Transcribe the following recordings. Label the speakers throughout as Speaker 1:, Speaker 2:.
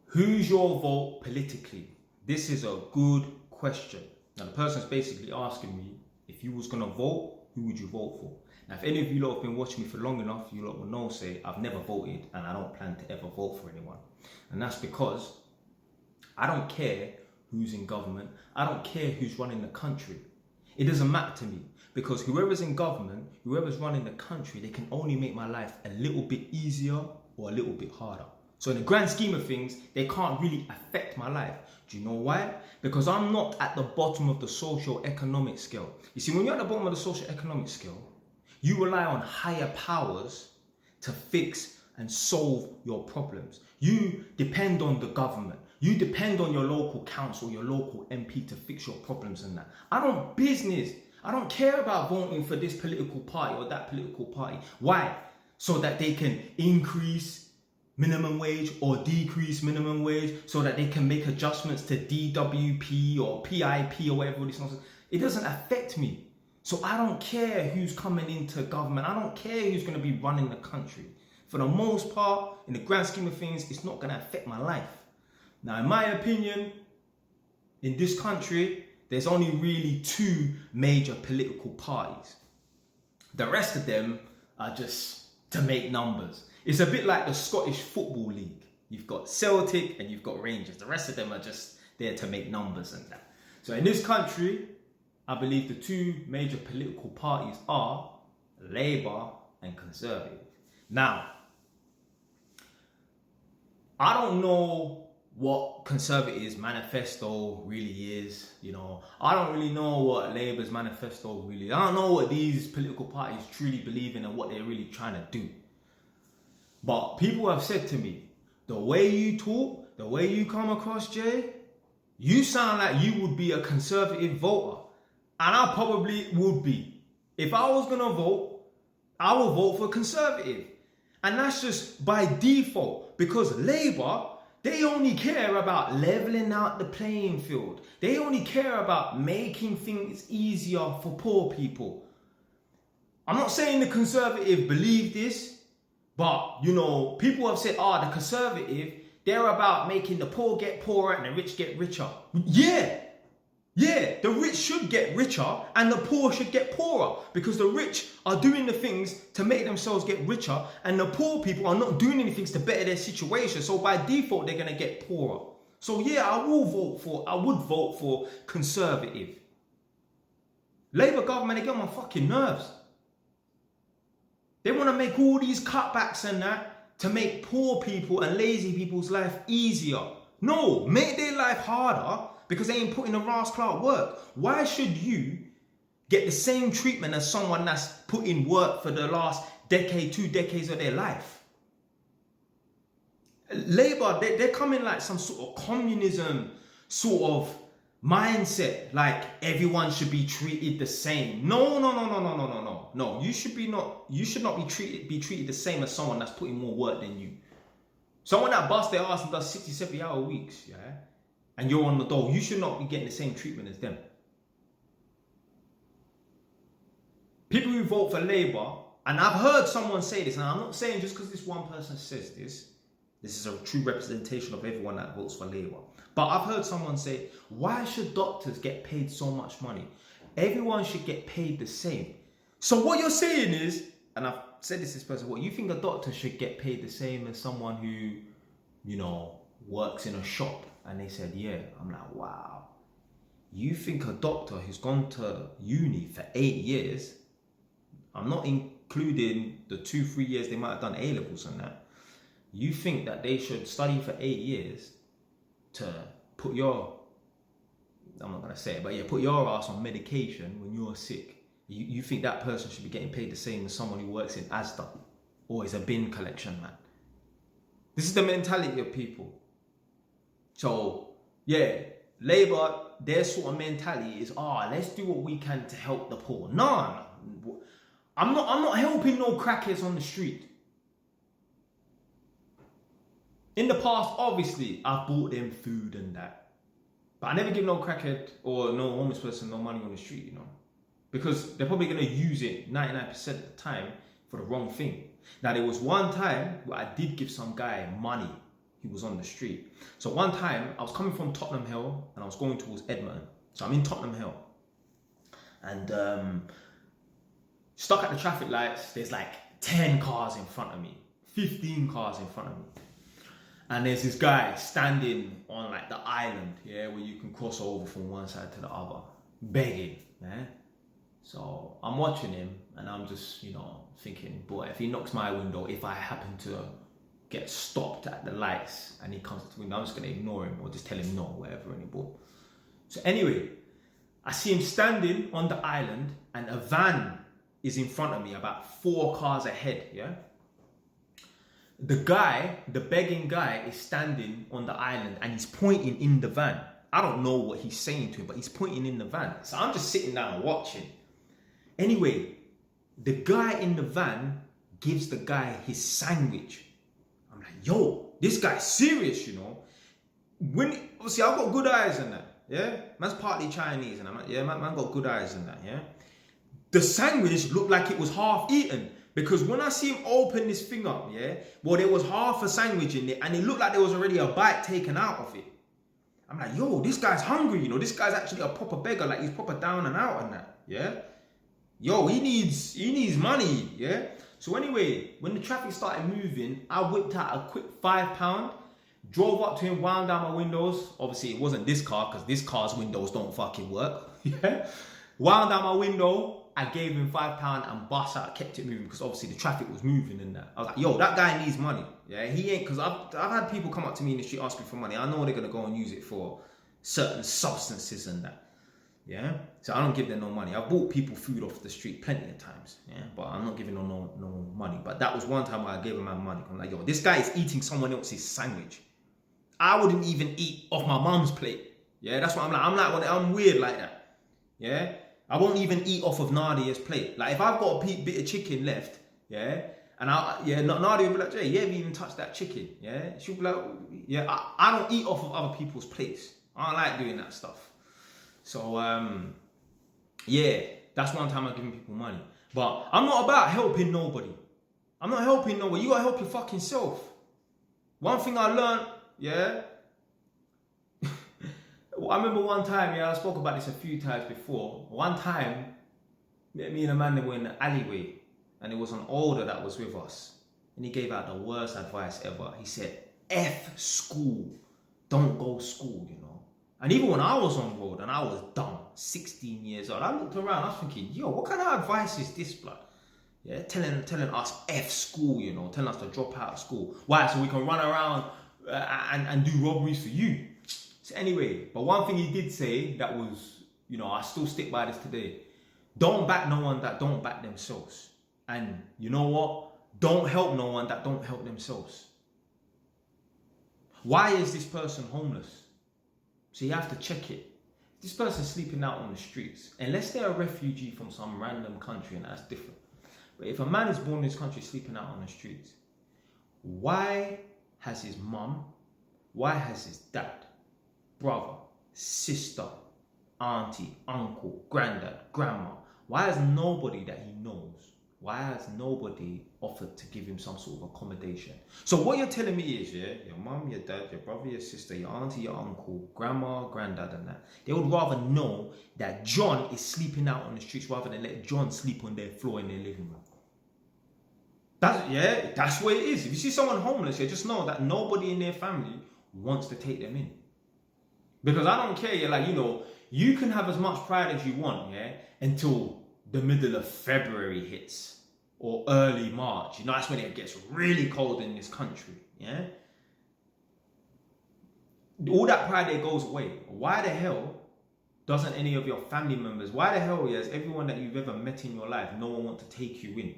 Speaker 1: Who's your vote politically? This is a good question. Now the person's basically asking me, if you was gonna vote, who would you vote for? Now if any of you lot have been watching me for long enough, you lot will know, say, I've never voted and I don't plan to ever vote for anyone. And that's because I don't care who's in government. I don't care who's running the country. It doesn't matter to me, because whoever's in government, whoever's running the country, they can only make my life a little bit easier or a little bit harder. So in the grand scheme of things, they can't really affect my life. Do you know why? Because I'm not at the bottom of the socio-economic scale. You see, when you're at the bottom of the socio-economic scale, you rely on higher powers to fix and solve your problems. You depend on the government. You depend on your local council, your local MP to fix your problems and that. I don't business. I don't care about voting for this political party or that political party. Why? So that they can increase minimum wage or decrease minimum wage, so that they can make adjustments to DWP or PIP or whatever this nonsense. It doesn't affect me. So I don't care who's coming into government. I don't care who's going to be running the country. For the most part, in the grand scheme of things, it's not going to affect my life. Now, in my opinion, in this country, there's only really two major political parties. The rest of them are just to make numbers. It's a bit like the Scottish Football League. You've got Celtic and you've got Rangers. The rest of them are just there to make numbers and that. So in this country, I believe the two major political parties are Labour and Conservative. Now, I don't know what Conservatives' manifesto really is. I don't really know what Labour's manifesto really is. I don't know what these political parties truly believe in and what they're really trying to do. But people have said to me, the way you talk, the way you come across, Jay, you sound like you would be a Conservative voter. And I probably would be. If I was going to vote, I will vote for Conservative. And that's just by default, because Labour, they only care about leveling out the playing field. They only care about making things easier for poor people. I'm not saying the Conservative believe this, but, people have said, the Conservative, they're about making the poor get poorer and the rich get richer. Yeah, the rich should get richer and the poor should get poorer, because the rich are doing the things to make themselves get richer and the poor people are not doing anything to better their situation. So by default, they're going to get poorer. So yeah, I would vote for Conservative. Labour government, they get on my fucking nerves. They want to make all these cutbacks and that to make poor people and lazy people's life easier. No, make their life harder because they ain't putting the rascal out work. Why should you get the same treatment as someone that's put in work for the last decade, 2 decades of their life? Labour, they're coming like some sort of communism sort of mindset, like everyone should be treated the same. No. You should not be treated the same as someone that's putting more work than you. Someone that busts their ass and does 60, 70 hour weeks, yeah, and you're on the dole, you should not be getting the same treatment as them. People who vote for Labour, and I've heard someone say this, and I'm not saying just because this one person says this is a true representation of everyone that votes for Labour. But I've heard someone say, why should doctors get paid so much money? Everyone should get paid the same. So what you're saying is, and I've said this person, what you think a doctor should get paid the same as someone who, works in a shop? And they said, yeah. I'm like, wow. You think a doctor who's gone to uni for 8 years, I'm not including the 2-3 years they might have done A-levels and that, you think that they should study for 8 years to put your, I'm not going to say it, but yeah, put your ass on medication when you're sick? You think that person should be getting paid the same as someone who works in Asda or is a bin collection man? This is the mentality of people. So yeah, Labour, their sort of mentality is, let's do what we can to help the poor. No. I'm not helping no crackheads on the street. In the past, obviously, I've bought them food and that. But I never give no crackhead or no homeless person no money on the street, because they're probably going to use it 99% of the time for the wrong thing. Now, there was one time where I did give some guy money he was on the street. So one time I was coming from Tottenham Hill and I was going towards Edmonton. So I'm in Tottenham Hill and stuck at the traffic lights. There's like 10 cars in front of me, 15 cars in front of me. And there's this guy standing on like the island, yeah, where you can cross over from one side to the other, begging, yeah. So I'm watching him and I'm just, thinking, boy, if he knocks my window, if I happen to get stopped at the lights and he comes to the window, I'm just gonna ignore him or just tell him no, whatever anymore. So anyway, I see him standing on the island and a van is in front of me about 4 cars ahead, yeah? The guy, the begging guy, is standing on the island and he's pointing in the van. I don't know what he's saying to him, but he's pointing in the van. So I'm just sitting down watching. Anyway, the guy in the van gives the guy his sandwich. I'm like, yo, this guy's serious, Obviously, I've got good eyes in that, yeah? Man's partly Chinese, and I'm like, yeah, man got good eyes in that, yeah? The sandwich looked like it was half eaten. Because when I see him open this thing up, yeah, well, there was half a sandwich in there and it looked like there was already a bite taken out of it. I'm like, yo, this guy's hungry, this guy's actually a proper beggar, like he's proper down and out and that, yeah. Yo, he needs money, yeah. So anyway, when the traffic started moving, I whipped out a quick £5, drove up to him, wound down my windows. Obviously, it wasn't this car because this car's windows don't fucking work, yeah. Wound down my window. I gave him £5 and bust out, kept it moving because obviously the traffic was moving and that. I was like, yo, that guy needs money. Yeah, he ain't, because I've had people come up to me in the street asking for money. I know they're going to go and use it for certain substances and that. Yeah, so I don't give them no money. I've bought people food off the street plenty of times. Yeah, but I'm not giving them no money. But that was one time where I gave him my money. I'm like, yo, this guy is eating someone else's sandwich. I wouldn't even eat off my mom's plate. Yeah, that's what I'm like. I'm weird like that. Yeah. I won't even eat off of Nadia's plate. Like if I've got a bit of chicken left, yeah, and Nadia will be like, Jay, you haven't even touched that chicken, yeah. She'll be like, yeah, I don't eat off of other people's plates. I don't like doing that stuff. So yeah, that's one time I'm giving people money. But I'm not about helping nobody. I'm not helping nobody. You gotta help your fucking self. One thing I learned, yeah. I remember one time, I spoke about this a few times before. One time, me and Amanda were in the alleyway and there was an older that was with us. And he gave out the worst advice ever. He said, F school. Don't go school, And even when I was on road and I was dumb, 16 years old, I looked around, I was thinking, yo, what kind of advice is this, blood? Yeah, telling us F school, telling us to drop out of school. Why? So we can run around and do robberies for you. So anyway, but one thing he did say that was, I still stick by this today. Don't back no one that don't back themselves. And you know what? Don't help no one that don't help themselves. Why is this person homeless? So you have to check it. If this person's sleeping out on the streets, unless they're a refugee from some random country, and that's different. But if a man is born in this country sleeping out on the streets, why has his mum, why has his dad, brother, sister, auntie, uncle, granddad, grandma, why has nobody that he knows, why has nobody offered to give him some sort of accommodation? So what you're telling me is, yeah, your mum, your dad, your brother, your sister, your auntie, your uncle, grandma, granddad and that, they would rather know that John is sleeping out on the streets rather than let John sleep on their floor in their living room. That's what it is. If you see someone homeless, just know that nobody in their family wants to take them in. Because I don't care, you can have as much pride as you want, until the middle of February hits or early March. That's when it gets really cold in this country, All that pride there goes away. Why the hell doesn't any of your family members, why the hell has everyone that you've ever met in your life, no one want to take you in?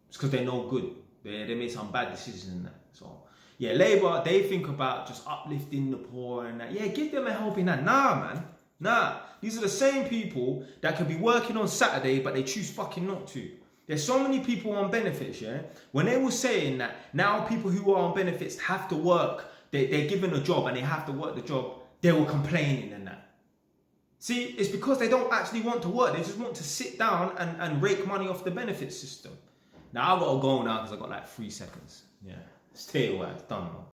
Speaker 1: It's because they're no good. They made some bad decisions in that. So yeah, Labour, they think about just uplifting the poor and that. Yeah, give them a helping hand. Nah, man. Nah. These are the same people that could be working on Saturday, but they choose fucking not to. There's so many people on benefits, When they were saying that now people who are on benefits have to work, they're given a job and they have to work the job, they were complaining and that. See, it's because they don't actually want to work. They just want to sit down and rake money off the benefit system. Now, I've got to go now because I've got like 3 seconds. Yeah. Stay a while. It's done, man.